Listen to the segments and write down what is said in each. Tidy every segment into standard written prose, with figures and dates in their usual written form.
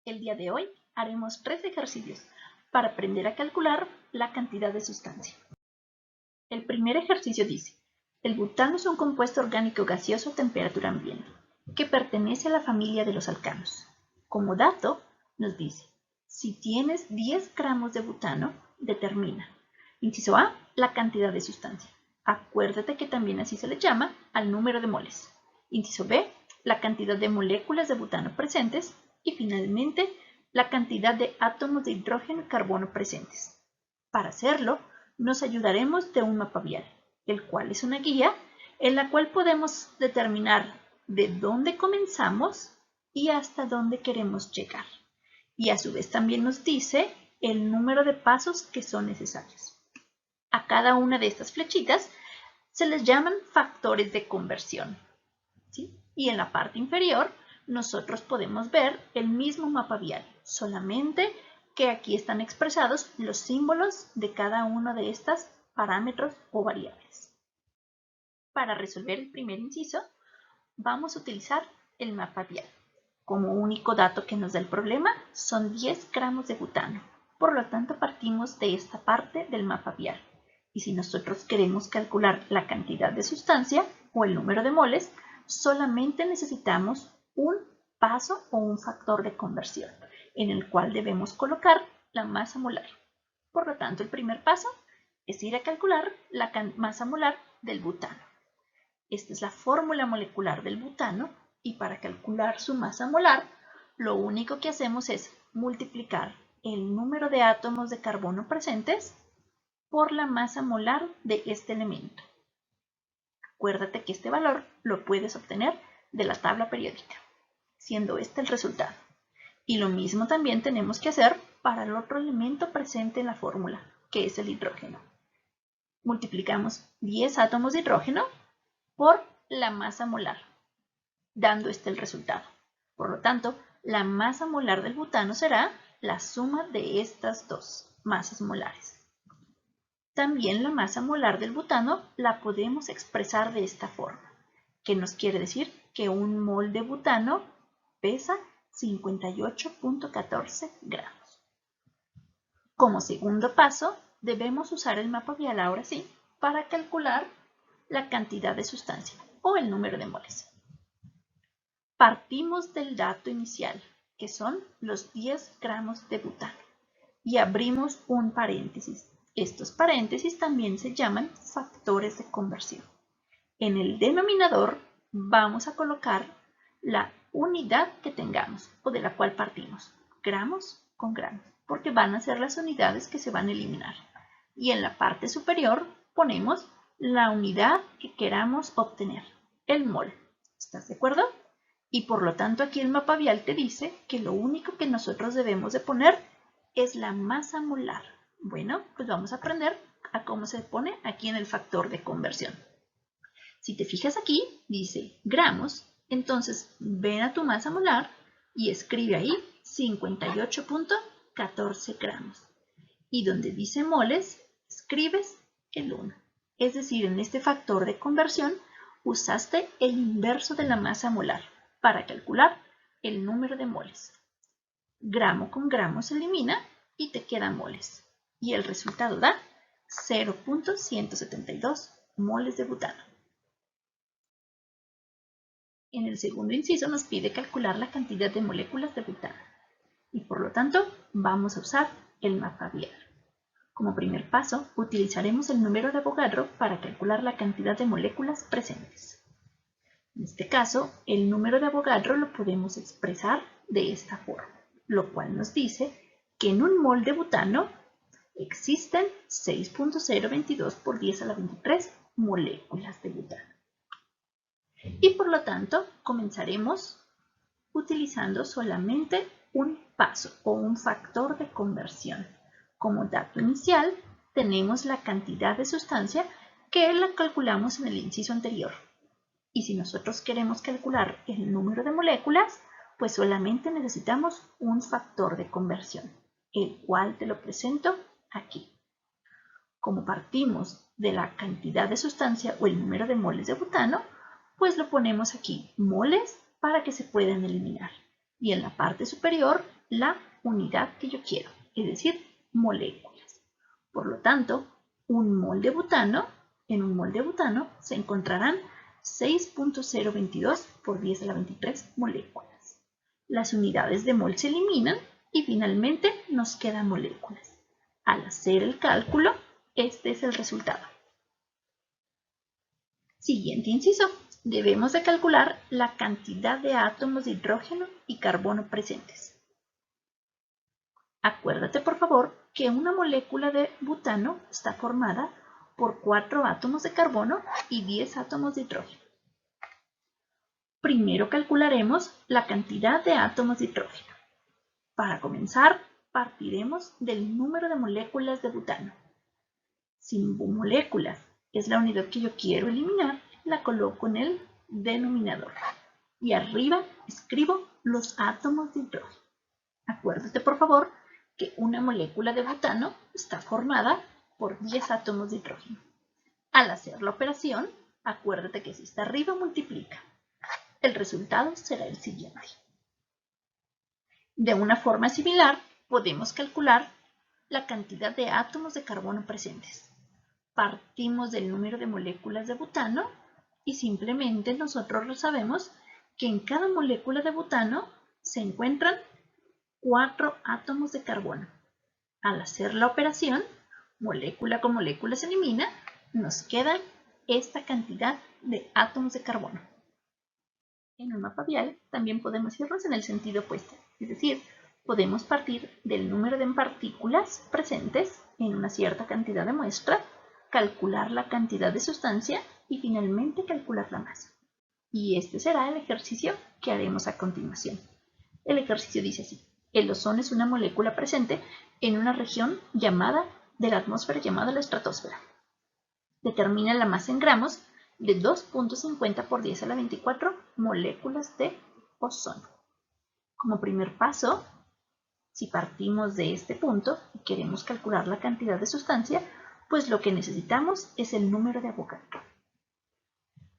El día de hoy haremos 3 ejercicios para aprender a calcular la cantidad de sustancia. El primer ejercicio dice: el butano es un compuesto orgánico gaseoso a temperatura ambiente que pertenece a la familia de los alcanos. Como dato, nos dice: si tienes 10 gramos de butano, determina. Inciso A, la cantidad de sustancia. Acuérdate que también así se le llama al número de moles. Inciso B, la cantidad de moléculas de butano presentes. Y finalmente, la cantidad de átomos de hidrógeno y carbono presentes. Para hacerlo, nos ayudaremos de un mapa vial, el cual es una guía en la cual podemos determinar de dónde comenzamos y hasta dónde queremos llegar. Y a su vez también nos dice el número de pasos que son necesarios. A cada una de estas flechitas se les llaman factores de conversión, ¿sí? Y en la parte inferior nosotros podemos ver el mismo mapa vial, solamente que aquí están expresados los símbolos de cada uno de estos parámetros o variables. Para resolver el primer inciso, vamos a utilizar el mapa vial. Como único dato que nos da el problema, son 10 gramos de butano. Por lo tanto, partimos de esta parte del mapa vial. Y si nosotros queremos calcular la cantidad de sustancia o el número de moles, solamente necesitamos un paso o un factor de conversión, en el cual debemos colocar la masa molar. Por lo tanto, el primer paso es ir a calcular la masa molar del butano. Esta es la fórmula molecular del butano y para calcular su masa molar, lo único que hacemos es multiplicar el número de átomos de carbono presentes por la masa molar de este elemento. Acuérdate que este valor lo puedes obtener de la tabla periódica, siendo este el resultado. Y lo mismo también tenemos que hacer para el otro elemento presente en la fórmula, que es el hidrógeno. Multiplicamos 10 átomos de hidrógeno por la masa molar, dando este el resultado. Por lo tanto, la masa molar del butano será la suma de estas dos masas molares. También la masa molar del butano la podemos expresar de esta forma, que nos quiere decir que un mol de butano pesa 58.14 gramos. Como segundo paso, debemos usar el mapa vial ahora sí para calcular la cantidad de sustancia o el número de moles. Partimos del dato inicial, que son los 10 gramos de butano, y abrimos un paréntesis. Estos paréntesis también se llaman factores de conversión. En el denominador vamos a colocar la unidad que tengamos o de la cual partimos, gramos con gramos, porque van a ser las unidades que se van a eliminar. Y en la parte superior ponemos la unidad que queramos obtener, el mol. ¿Estás de acuerdo? Y por lo tanto aquí el mapa vial te dice que lo único que nosotros debemos de poner es la masa molar. Bueno, pues vamos a aprender a cómo se pone aquí en el factor de conversión. Si te fijas aquí, dice gramos, entonces ven a tu masa molar y escribe ahí 58.14 gramos. Y donde dice moles, escribes el 1. Es decir, en este factor de conversión usaste el inverso de la masa molar para calcular el número de moles. Gramo con gramo se elimina y te quedan moles. Y el resultado da 0.172 moles de butano. En el segundo inciso nos pide calcular la cantidad de moléculas de butano. Y por lo tanto, vamos a usar el mapa vial. Como primer paso, utilizaremos el número de Avogadro para calcular la cantidad de moléculas presentes. En este caso, el número de Avogadro lo podemos expresar de esta forma, lo cual nos dice que en un mol de butano existen 6.022 por 10 a la 23 moléculas de butano. Y por lo tanto, comenzaremos utilizando solamente un paso o un factor de conversión. Como dato inicial, tenemos la cantidad de sustancia que la calculamos en el inciso anterior. Y si nosotros queremos calcular el número de moléculas, pues solamente necesitamos un factor de conversión, el cual te lo presento aquí. Como partimos de la cantidad de sustancia o el número de moles de butano, pues lo ponemos aquí, moles, para que se puedan eliminar. Y en la parte superior la unidad que yo quiero, es decir, moléculas. Por lo tanto, en un mol de butano se encontrarán 6.022 por 10 a la 23 moléculas. Las unidades de mol se eliminan y finalmente nos quedan moléculas. Al hacer el cálculo, este es el resultado. Siguiente inciso. Debemos de calcular la cantidad de átomos de hidrógeno y carbono presentes. Acuérdate, por favor, que una molécula de butano está formada por 4 átomos de carbono y 10 átomos de hidrógeno. Primero calcularemos la cantidad de átomos de hidrógeno. Para comenzar, partiremos del número de moléculas de butano. Si moléculas es la unidad que yo quiero eliminar, la coloco en el denominador. Y arriba escribo los átomos de hidrógeno. Acuérdate, por favor, que una molécula de butano está formada por 10 átomos de hidrógeno. Al hacer la operación, acuérdate que si está arriba multiplica. El resultado será el siguiente. De una forma similar, podemos calcular la cantidad de átomos de carbono presentes. Partimos del número de moléculas de butano y simplemente nosotros sabemos que en cada molécula de butano se encuentran 4 átomos de carbono. Al hacer la operación, molécula con molécula se elimina, nos queda esta cantidad de átomos de carbono. En un mapa vial también podemos irnos en el sentido opuesto, es decir, podemos partir del número de partículas presentes en una cierta cantidad de muestra, calcular la cantidad de sustancia y finalmente calcular la masa. Y este será el ejercicio que haremos a continuación. El ejercicio dice así: el ozono es una molécula presente en una región de la atmósfera llamada la estratosfera. Determina la masa en gramos de 2.50 por 10 a la 24 moléculas de ozono. Como primer paso, si partimos de este punto y queremos calcular la cantidad de sustancia, pues lo que necesitamos es el número de Avogadro.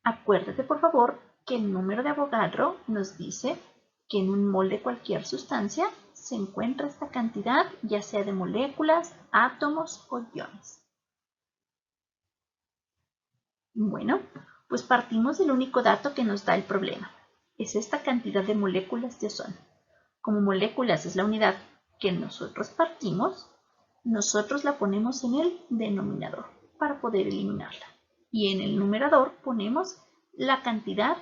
Acuérdate, por favor, que el número de Avogadro nos dice que en un mol de cualquier sustancia se encuentra esta cantidad, ya sea de moléculas, átomos o iones. Bueno, pues partimos del único dato que nos da el problema. Es esta cantidad de moléculas de ozono. Como moléculas es la unidad que nosotros partimos, nosotros la ponemos en el denominador para poder eliminarla. Y en el numerador ponemos la cantidad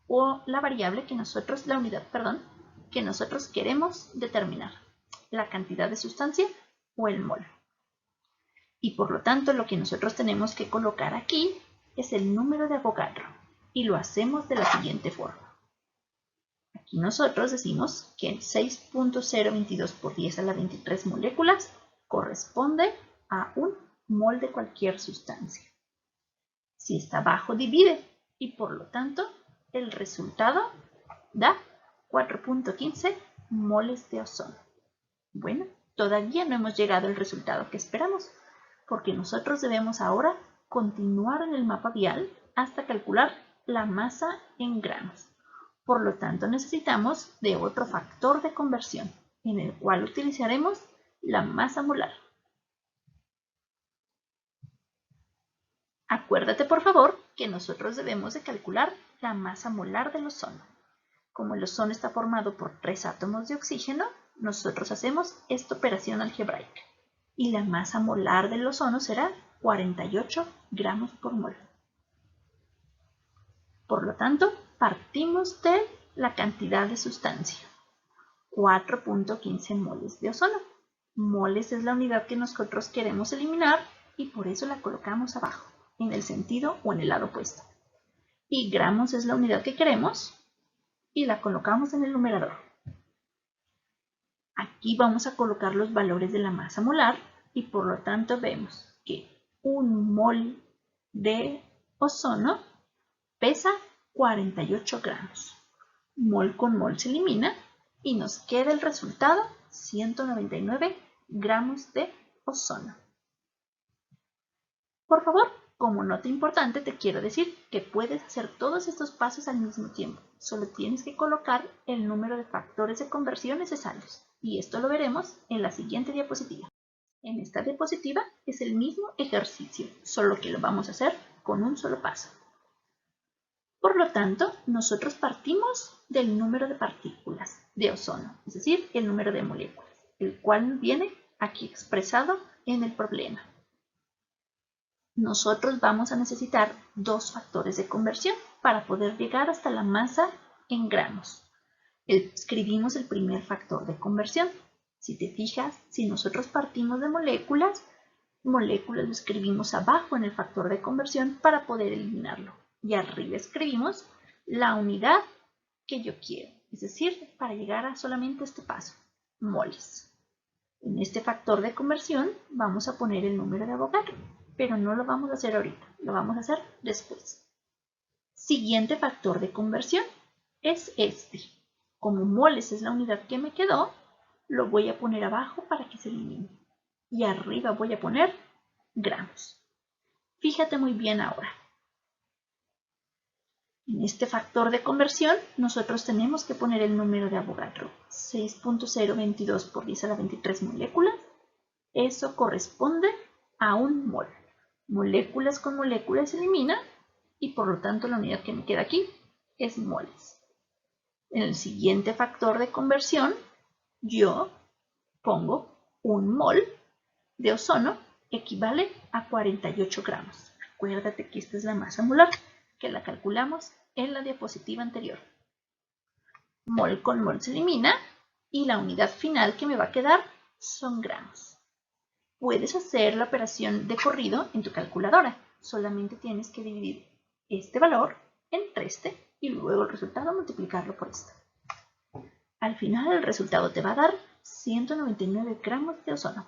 o la variable que nosotros, que nosotros queremos determinar. La cantidad de sustancia o el mol. Y por lo tanto lo que nosotros tenemos que colocar aquí es el número de Avogadro. Y lo hacemos de la siguiente forma. Aquí nosotros decimos que 6.022 por 10 a la 23 moléculas corresponde a un mol de cualquier sustancia. Si está abajo divide y por lo tanto el resultado da 4.15 moles de ozono. Bueno, todavía no hemos llegado al resultado que esperamos, porque nosotros debemos ahora continuar en el mapa vial hasta calcular la masa en gramos. Por lo tanto, necesitamos de otro factor de conversión, en el cual utilizaremos la masa molar. Acuérdate, por favor, que nosotros debemos de calcular la masa molar del ozono. Como el ozono está formado por 3 átomos de oxígeno, nosotros hacemos esta operación algebraica. Y la masa molar del ozono será 48 gramos por mol. Por lo tanto, partimos de la cantidad de sustancia. 4.15 moles de ozono. Moles es la unidad que nosotros queremos eliminar y por eso la colocamos abajo, en el sentido o en el lado opuesto. Y gramos es la unidad que queremos y la colocamos en el numerador. Aquí vamos a colocar los valores de la masa molar y por lo tanto vemos que un mol de ozono pesa 48 gramos. Mol con mol se elimina y nos queda el resultado 199 gramos de ozono. Por favor, como nota importante te quiero decir que puedes hacer todos estos pasos al mismo tiempo. Solo tienes que colocar el número de factores de conversión necesarios. y esto lo veremos en la siguiente diapositiva. En esta diapositiva es el mismo ejercicio, solo que lo vamos a hacer con un solo paso. Por lo tanto, nosotros partimos del número de partículas de ozono, es decir, el número de moléculas, el cual viene aquí expresado en el problema. Nosotros vamos a necesitar dos factores de conversión para poder llegar hasta la masa en gramos. Escribimos el primer factor de conversión. Si te fijas, si nosotros partimos de moléculas lo escribimos abajo en el factor de conversión para poder eliminarlo. Y arriba escribimos la unidad que yo quiero, es decir, para llegar a solamente este paso, moles. En este factor de conversión vamos a poner el número de Avogadro, pero no lo vamos a hacer ahorita, lo vamos a hacer después. Siguiente factor de conversión es este. Como moles es la unidad que me quedó, lo voy a poner abajo para que se elimine. Y arriba voy a poner gramos. Fíjate muy bien ahora. En este factor de conversión, nosotros tenemos que poner el número de Avogadro. 6.022 por 10 a la 23 moléculas. Eso corresponde a un mol. Moléculas con moléculas se eliminan y por lo tanto la unidad que me queda aquí es moles. En el siguiente factor de conversión, yo pongo un mol de ozono equivale a 48 gramos. Acuérdate que esta es la masa molar, que la calculamos en la diapositiva anterior. Mol con mol se elimina y la unidad final que me va a quedar son gramos. Puedes hacer la operación de corrido en tu calculadora. Solamente tienes que dividir este valor entre este y luego el resultado multiplicarlo por esto. Al final el resultado te va a dar 199 gramos de ozono.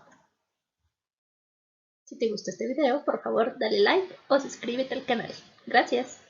Si te gustó este video, por favor dale like o suscríbete al canal. Gracias.